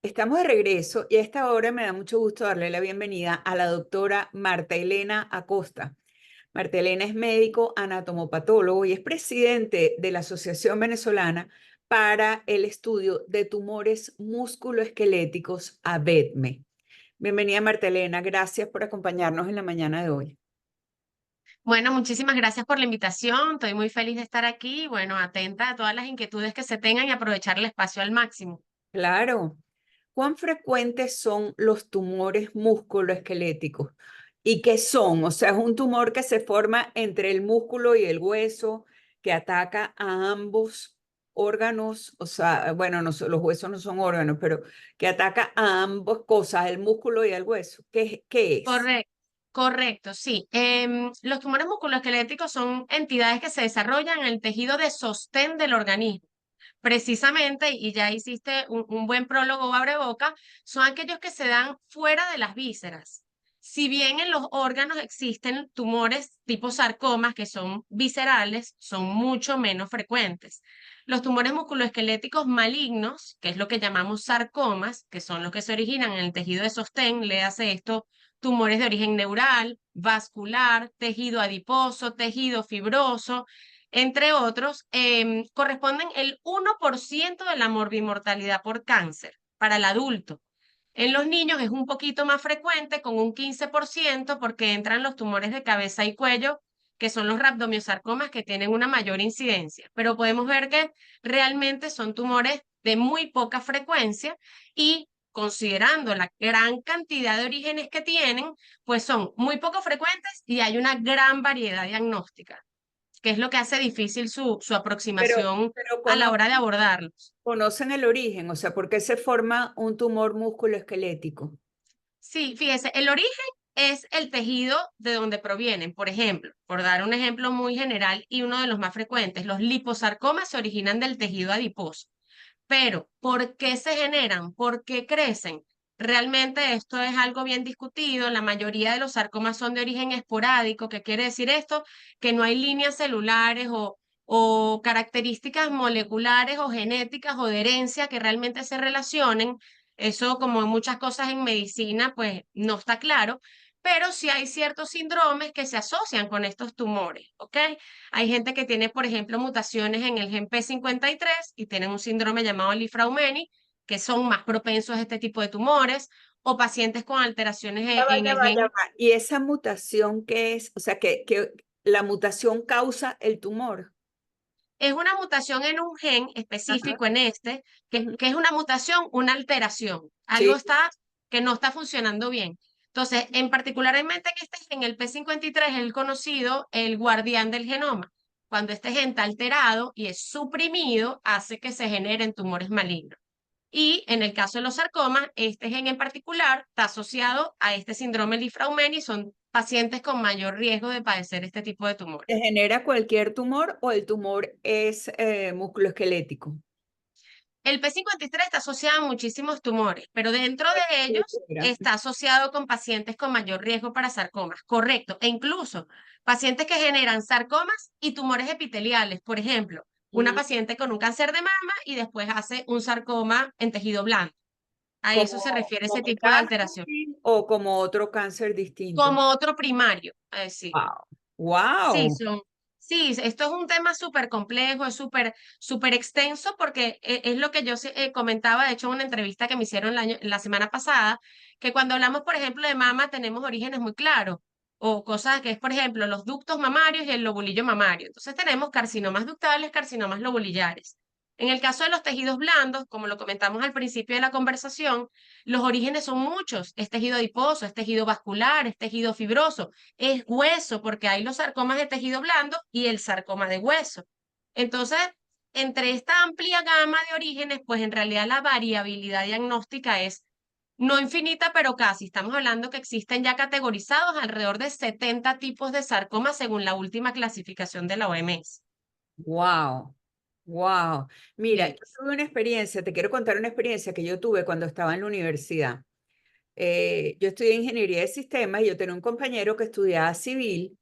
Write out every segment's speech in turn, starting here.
Estamos de regreso y a esta hora me da mucho gusto darle la bienvenida a la doctora Marta Elena Acosta. Marta Elena es médico anatomopatólogo y es presidente de la Asociación Venezolana para el Estudio de Tumores Musculoesqueléticos, ABETME. Bienvenida, Marta Elena, gracias por acompañarnos en la mañana de hoy. Bueno, muchísimas gracias por la invitación. Estoy muy feliz de estar aquí. Bueno, atenta a todas las inquietudes que se tengan y aprovechar el espacio al máximo. Claro. ¿Cuán frecuentes son los tumores musculoesqueléticos? ¿Y qué son? O sea, es un tumor que se forma entre el músculo y el hueso, que ataca a ambos órganos, o sea, bueno, no, los huesos no son órganos, pero que ataca a ambas cosas, el músculo y el hueso. ¿Qué es? Correcto, correcto, sí. Los tumores musculoesqueléticos son entidades que se desarrollan en el tejido de sostén del organismo. Precisamente, y ya hiciste un buen prólogo o abreboca, son aquellos que se dan fuera de las vísceras. Si bien en los órganos existen tumores tipo sarcomas que son viscerales, son mucho menos frecuentes. Los tumores musculoesqueléticos malignos, que es lo que llamamos sarcomas, que son los que se originan en el tejido de sostén, le hace esto tumores de origen neural, vascular, tejido adiposo, tejido fibroso, entre otros, corresponden el 1% de la morbimortalidad por cáncer para el adulto. En los niños es un poquito más frecuente, con un 15%, porque entran los tumores de cabeza y cuello, que son los rhabdomyosarcomas, que tienen una mayor incidencia. Pero podemos ver que realmente son tumores de muy poca frecuencia y considerando la gran cantidad de orígenes que tienen, pues son muy poco frecuentes y hay una gran variedad diagnóstica, que es lo que hace difícil su aproximación Pero a la hora de abordarlos. conocen el origen, o sea, ¿por qué se forma un tumor musculoesquelético? Sí, fíjese, el origen es el tejido de donde provienen. Por ejemplo, por dar un ejemplo muy general y uno de los más frecuentes, los liposarcomas se originan del tejido adiposo. Pero, ¿por qué se generan? ¿Por qué crecen? Realmente esto es algo bien discutido. La mayoría de los sarcomas son de origen esporádico. ¿Qué quiere decir esto? Que no hay líneas celulares o características moleculares o genéticas o de herencia que realmente se relacionen. Eso, como en muchas cosas en medicina, pues no está claro, pero sí hay ciertos síndromes que se asocian con estos tumores, ¿ok? Hay gente que tiene, por ejemplo, mutaciones en el gen P53 y tienen un síndrome llamado Li-Fraumeni, que son más propensos a este tipo de tumores, o pacientes con alteraciones en el Ya gen. va. ¿Y esa mutación qué es? O sea, que la mutación causa el tumor. Es una mutación en un gen Ajá. específico en este, Ujú. que es una mutación, una alteración. Algo Sí. está que no está funcionando bien. Entonces, en particularmente en este gen, el P53 es el conocido el guardián del genoma. Cuando este gen está alterado y es suprimido, hace que se generen tumores malignos. Y en el caso de los sarcomas, este gen en particular está asociado a este síndrome Li-Fraumeni, son pacientes con mayor riesgo de padecer este tipo de tumores. ¿Se genera cualquier tumor o el tumor es musculoesquelético? El P53 está asociado a muchísimos tumores, pero dentro de ellos Cualquiera. está asociado con pacientes con mayor riesgo para sarcomas, correcto, e incluso pacientes que generan sarcomas y tumores epiteliales, por ejemplo, una Mm, paciente con un cáncer de mama y después hace un sarcoma en tejido blando. A eso Como, se refiere ese como tipo de alteración, Gangrene o como otro cáncer distinto. como otro primario, a decirlo. Wow. Sí, Wow. sí, esto es un tema súper complejo, es súper extenso porque es lo que yo comentaba, de hecho, en una entrevista que me hicieron la semana pasada, que cuando hablamos, por ejemplo, de mama, tenemos orígenes muy claros, o cosas que es, por ejemplo, los ductos mamarios y el lobulillo mamario. Entonces tenemos carcinomas ductales, carcinomas lobulillares. En el caso de los tejidos blandos, como lo comentamos al principio de la conversación, los orígenes son muchos. Es tejido adiposo, es tejido vascular, es tejido fibroso, es hueso, porque hay los sarcomas de tejido blando y el sarcoma de hueso. Entonces, entre esta amplia gama de orígenes, pues en realidad la variabilidad diagnóstica es no infinita, pero casi. Estamos hablando que existen ya categorizados alrededor de 70 tipos de sarcoma según la última clasificación de la OMS. Wow. Wow. Mira, yo Sí. tuve una experiencia, te quiero contar una experiencia que yo tuve cuando estaba en la universidad. Yo estudié ingeniería de sistemas y yo tenía un compañero que estudiaba civil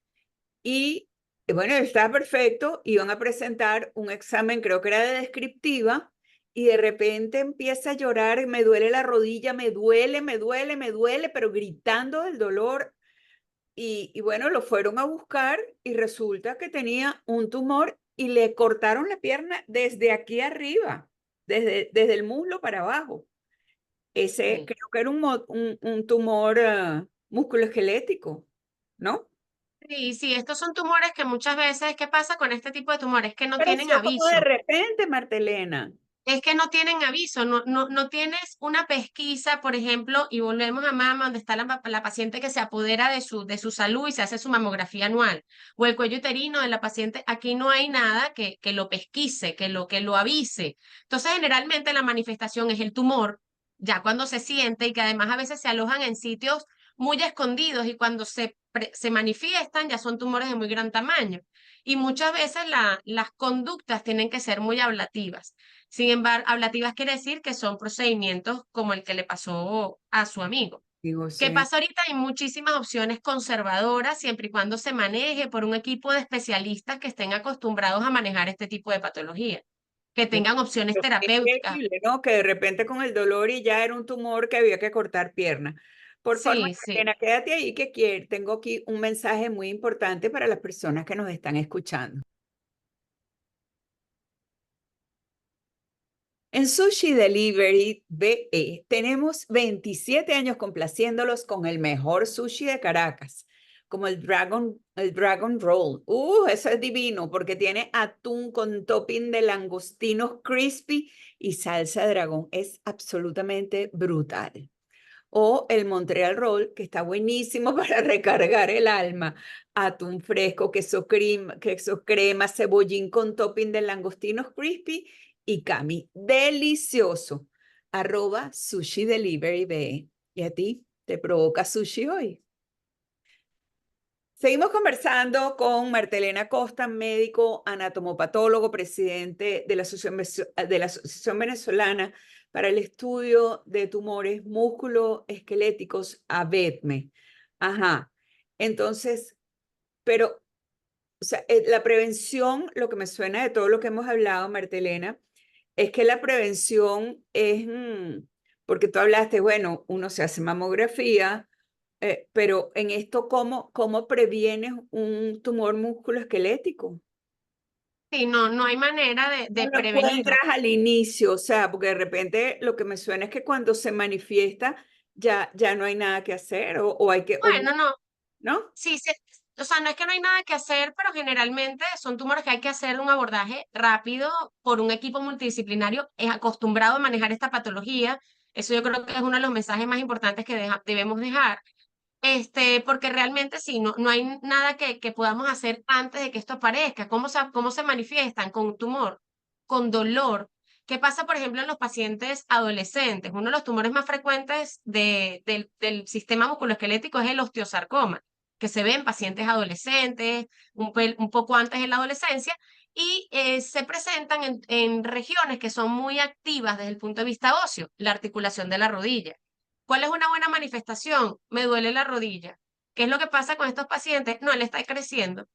y, bueno, estaba perfecto, iban a presentar un examen, creo que era de descriptiva, y de repente empieza a llorar, me duele la rodilla, me duele, me duele, me duele, pero gritando del dolor. Y bueno, lo fueron a buscar y resulta que tenía un tumor y le cortaron la pierna desde aquí arriba, desde el muslo para abajo. Ese Sí. creo que era un tumor musculoesquelético, ¿no? Sí, sí, estos son tumores que muchas veces, ¿qué pasa con este tipo de tumores? Que no tienen Pareció como de aviso. repente, Martelena. Es que no tienen aviso, no tienes una pesquisa, por ejemplo, y volvemos a mama, donde está la paciente que se apodera de su salud y se hace su mamografía anual, o el cuello uterino de la paciente, aquí no hay nada que lo pesquise, que lo avise. Entonces, generalmente la manifestación es el tumor, ya cuando se siente y que además a veces se alojan en sitios muy escondidos y cuando se manifiestan ya son tumores de muy gran tamaño. Y muchas veces las conductas tienen que ser muy ablativas. Sin embargo, ablativas quiere decir que son procedimientos como el que le pasó a su amigo. Digo, ¿Qué sí. pasa ahorita? Hay muchísimas opciones conservadoras siempre y cuando se maneje por un equipo de especialistas que estén acostumbrados a manejar este tipo de patología, que tengan opciones Pero qué terapéuticas. terrible, ¿no? Que de repente con el dolor y ya era un tumor que había que cortar pierna. Por favor, Sí, sí. Marlena, quédate ahí que tengo aquí un mensaje muy importante para las personas que nos están escuchando. En Sushi Delivery BE tenemos 27 años complaciéndolos con el mejor sushi de Caracas, como el Dragon Roll. Eso es divino porque tiene atún con topping de langostinos crispy y salsa de dragón. Es absolutamente brutal. O el Montreal Roll, que está buenísimo para recargar el alma. Atún fresco, queso crema, cebollín con topping de langostinos crispy y cami. Delicioso. @Sushi Delivery BE. ¿Y a ti? ¿Te provoca sushi hoy? Seguimos conversando con Martelena Costa, médico anatomopatólogo, presidente de la Asociación Venezolana para el Estudio de Tumores Músculo-Esqueléticos, ABETME. Ajá. Entonces, pero, o sea, la prevención, lo que me suena de todo lo que hemos hablado, Martelena, es que la prevención es, porque tú hablaste, bueno, uno se hace mamografía, pero en esto, ¿cómo previenes un tumor musculoesquelético? Sí, no hay manera ¿Cómo de lo encuentras prevenirlo. al inicio? O sea, porque de repente lo que me suena es que cuando se manifiesta ya no hay nada que hacer o hay que, Bueno, no, ¿no? sí, o sea, no es que no hay nada que hacer, pero generalmente son tumores que hay que hacer un abordaje rápido por un equipo multidisciplinario es acostumbrado a manejar esta patología. Eso yo creo que es uno de los mensajes más importantes que debemos dejar. Porque realmente sí, no hay nada que podamos hacer antes de que esto aparezca. Cómo se manifiestan? Con un tumor, con dolor. ¿Qué pasa, por ejemplo, en los pacientes adolescentes? Uno de los tumores más frecuentes del sistema musculoesquelético es el osteosarcoma, que se ve en pacientes adolescentes, un poco antes de la adolescencia, y se presentan en regiones que son muy activas desde el punto de vista óseo, la articulación de la rodilla. ¿Cuál es una buena manifestación? Me duele la rodilla. ¿Qué es lo que pasa con estos pacientes? No, él está creciendo.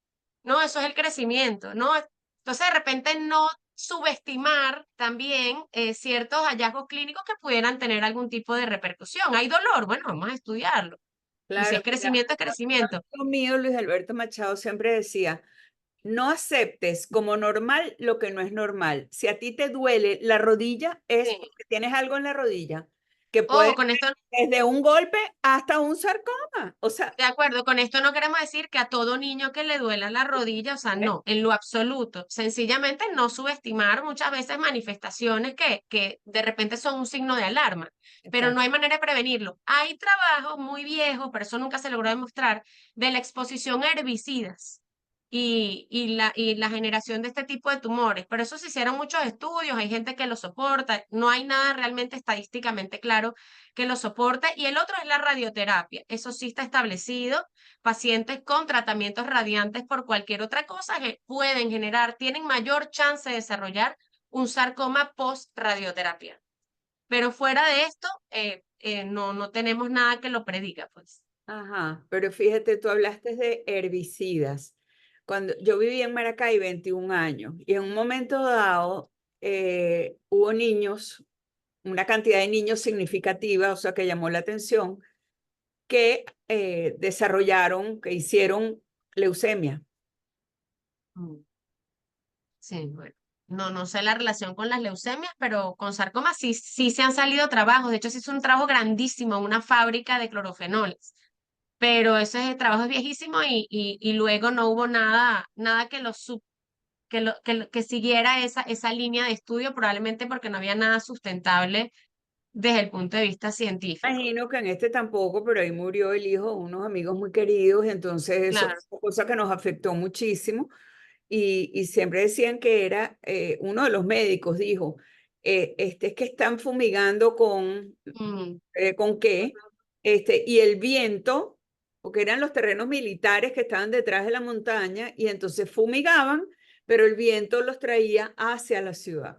No, eso es el crecimiento, ¿no? Entonces, de repente, no subestimar también ciertos hallazgos clínicos que pudieran tener algún tipo de repercusión. ¿Hay dolor? Bueno, vamos a estudiarlo. Y si Claro, es mira, crecimiento, es crecimiento. amigo mío, Luis Alberto Machado, siempre decía, no aceptes como normal lo que no es normal. Si a ti te duele la rodilla, es Sí. porque tienes algo en la rodilla, que puede Ojo, con esto ser desde un golpe hasta un sarcoma. O sea, de acuerdo, con esto no queremos decir que a todo niño que le duela la rodilla, o sea, ¿eh? no, en lo absoluto. Sencillamente no subestimar muchas veces manifestaciones que de repente son un signo de alarma, pero no Exacto. hay manera de prevenirlo. Hay trabajos muy viejos, pero eso nunca se logró demostrar, de la exposición a herbicidas y la generación de este tipo de tumores. Pero eso se hicieron muchos estudios, hay gente que lo soporta, no hay nada realmente estadísticamente claro que lo soporte. Y el otro es la radioterapia. Eso sí está establecido. Pacientes con tratamientos radiantes por cualquier otra cosa que pueden generar, tienen mayor chance de desarrollar un sarcoma post-radioterapia. Pero fuera de esto, no tenemos nada que lo prediga, pues. Ajá, pero fíjate, tú hablaste de herbicidas. Cuando yo viví en Maracay 21 años y en un momento dado hubo niños, una cantidad de niños significativa, o sea, que llamó la atención, que desarrollaron, que hicieron leucemia. Mm. Sí, bueno. No, no sé la relación con las leucemias, pero con sarcoma sí, sí se han salido trabajos. De hecho, se hizo un trabajo grandísimo en una fábrica de clorofenoles. Pero ese trabajo es viejísimo y luego no hubo nada que que siguiera esa línea de estudio, probablemente porque no había nada sustentable desde el punto de vista científico. Imagino que en este tampoco, pero ahí murió el hijo de unos amigos muy queridos, y entonces eso Claro. fue una cosa que nos afectó muchísimo. Y siempre decían que era, uno de los médicos dijo, es que están fumigando Mm, ¿con qué? Y el viento, porque eran los terrenos militares que estaban detrás de la montaña, y entonces fumigaban, pero el viento los traía hacia la ciudad.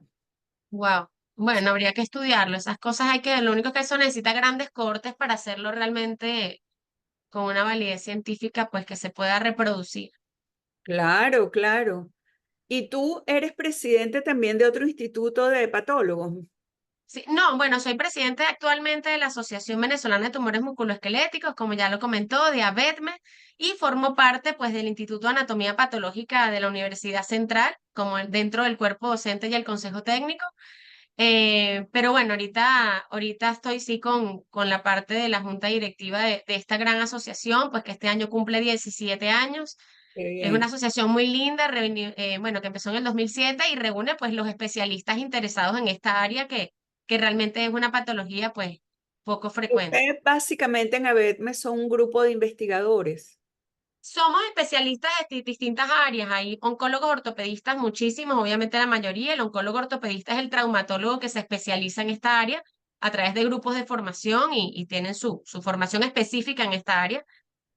wow. Bueno, habría que estudiarlo. Esas cosas lo único que eso necesita grandes cortes para hacerlo realmente con una validez científica, pues que se pueda reproducir. Claro, claro. Y tú eres presidente también de otro instituto de patólogos. Sí, no, bueno, soy presidente actualmente de la Asociación Venezolana de Tumores Musculoesqueléticos, como ya lo comentó, de ABETME, y formo parte pues del Instituto de Anatomía Patológica de la Universidad Central, como dentro del cuerpo docente y el consejo técnico. Pero bueno, ahorita estoy sí con la parte de la junta directiva de esta gran asociación, pues que este año cumple 17 años. Qué Es una bien. asociación muy linda, bueno, que empezó en el 2007 y reúne pues los especialistas interesados en esta área que realmente es una patología pues poco frecuente. Ustedes básicamente en ABETME son un grupo de investigadores. Somos especialistas de distintas áreas. Hay oncólogos ortopedistas, muchísimos, obviamente la mayoría. El oncólogo ortopedista es el traumatólogo que se especializa en esta área a través de grupos de formación y tienen su formación específica en esta área.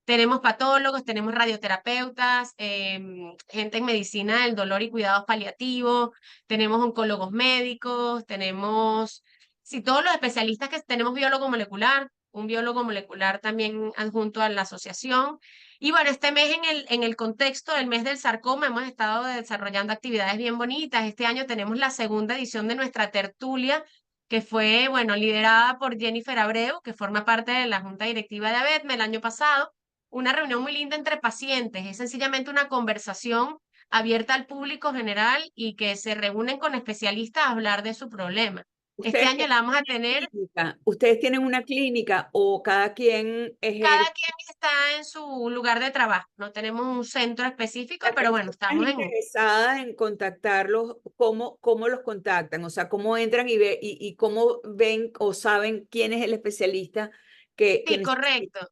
Tenemos patólogos, tenemos radioterapeutas, gente en medicina del dolor y cuidados paliativos, tenemos oncólogos médicos, tenemos, sí, todos los especialistas que tenemos biólogo molecular, un biólogo molecular también adjunto a la asociación. Y bueno, este mes en el contexto del mes del sarcoma hemos estado desarrollando actividades bien bonitas. Este año tenemos la segunda edición de nuestra tertulia que fue, bueno, liderada por Jennifer Abreu, que forma parte de la junta directiva de ABETME el año pasado, una reunión muy linda entre pacientes, es sencillamente una conversación abierta al público general y que se reúnen con especialistas a hablar de su problema. Este Ustedes año tienen la vamos a una tener, clínica, ustedes tienen una clínica o cada quien cada ejerce. quien está en su lugar de trabajo, no tenemos un centro específico, La pero bueno, persona estamos en, interesada en contactarlos, ¿cómo los contactan? O sea, ¿cómo entran y cómo ven o saben quién es el especialista que sí, necesita? correcto.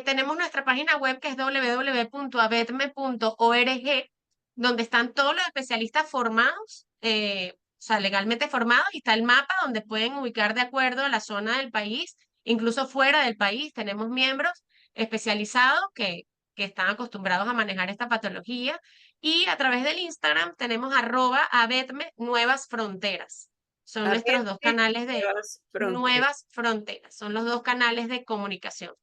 Tenemos nuestra página web que es www.abetme.org, donde están todos los especialistas formados, o sea, legalmente formados, y está el mapa donde pueden ubicar de acuerdo a la zona del país, incluso fuera del país. Tenemos miembros especializados que están acostumbrados a manejar esta patología. Y a través del Instagram tenemos @abetme Nuevas Fronteras. Son nuestros dos Abiertas canales de nuevas fronteras. Nuevas Fronteras. Son los dos canales de comunicación.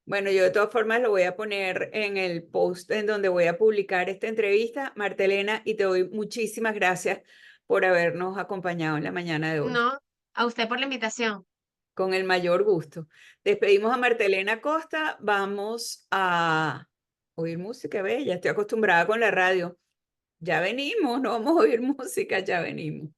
Bueno, yo de todas formas lo voy a poner en el post en donde voy a publicar esta entrevista, Marta Elena, y te doy muchísimas gracias por habernos acompañado en la mañana de hoy. No, a usted por la invitación. Con el mayor gusto. Despedimos a Marta Elena Costa. Vamos a oír música bella. Estoy acostumbrada con la radio. Ya venimos, no vamos a oír música, ya venimos.